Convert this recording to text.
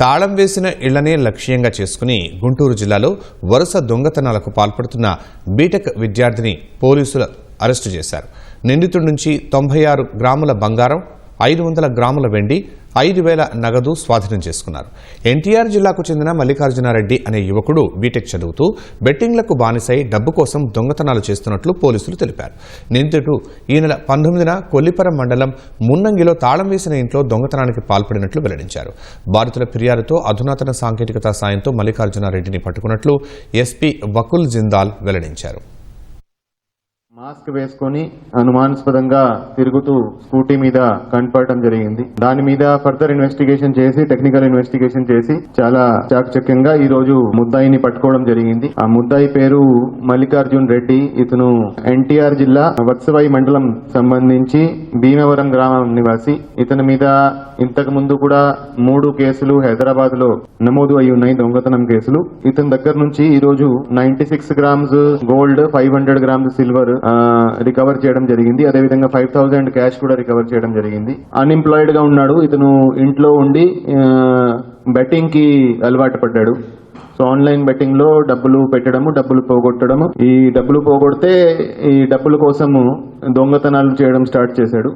తాళం వేసిన ఇళ్లనే లక్ష్యంగా చేసుకుని గుంటూరు జిల్లాలో వరుస దొంగతనాలకు పాల్పడుతున్న బీటెక్ విద్యార్థిని పోలీసులు అరెస్టు చేశారు. నిందితుడి నుంచి 96 గ్రాముల బంగారం, 500 గ్రాముల వెండి, 5,000 నగదు స్వాధీనం చేసుకున్నారు. ఎన్టీఆర్ జిల్లాకు చెందిన మల్లికార్జునారెడ్డి అనే యువకుడు బీటెక్ చదువుతూ బెట్టింగ్లకు బానిసై డబ్బు కోసం దొంగతనాలు చేస్తున్నట్లు పోలీసులు తెలిపారు. నిందితుడు ఈ నెల 19న కొల్లిపరం మండలం మున్నంగిలో తాళం వేసిన ఇంట్లో దొంగతనానికి పాల్పడినట్లు వెల్లడించారు. బాధితుల ఫిర్యాదుతో అధునాతన సాంకేతికత సాయంతో మల్లికార్జునారెడ్డిని పట్టుకున్నట్లు ఎస్పీ వకుల్ జిందాల్ వెల్లడించారు. మాస్క్ వేసుకొని అనుమానాస్పదంగా తిరుగుతూ స్కూటీ మీద కనపడటం జరిగింది. దాని మీద ఫర్దర్ ఇన్వెస్టిగేషన్ చేసి టెక్నికల్ ఇన్వెస్టిగేషన్ చేసి చాలా చాకచక్యంగా ఈ రోజు ముద్దాయిని పట్టుకోవడం జరిగింది. ఆ ముద్దాయి పేరు మల్లికార్జున్ రెడ్డి. ఇతను ఎన్టీఆర్ జిల్లా వత్సవాయి మండలం సంబంధించి భీమవరం గ్రామం నివాసి. ఇతని మీద ఇంతకు ముందు కూడా 3 కేసులు హైదరాబాద్ లో నమోదు అయి ఉన్నాయి, దొంగతనం కేసులు. ఇతని దగ్గర నుంచి ఈ రోజు 96 grams gold, 500 grams silver recover చేయడం జరిగింది. అదేవిధంగా 5,000 క్యాష్ కూడా రికవర్ చేయడం జరిగింది. అన్ఎంప్లాయిడ్ గా ఉన్నాడు. ఇతను ఇంట్లో ఉండి బెట్టింగ్ కి అలవాటు పడ్డాడు. సో ఆన్లైన్ బెట్టింగ్ లో డబ్బులు పెట్టడము, డబ్బులు పోగొట్టడము. ఈ డబ్బులు పోగొడితే ఈ డబ్బుల కోసము దొంగతనాలు చేయడం స్టార్ట్ చేశాడు.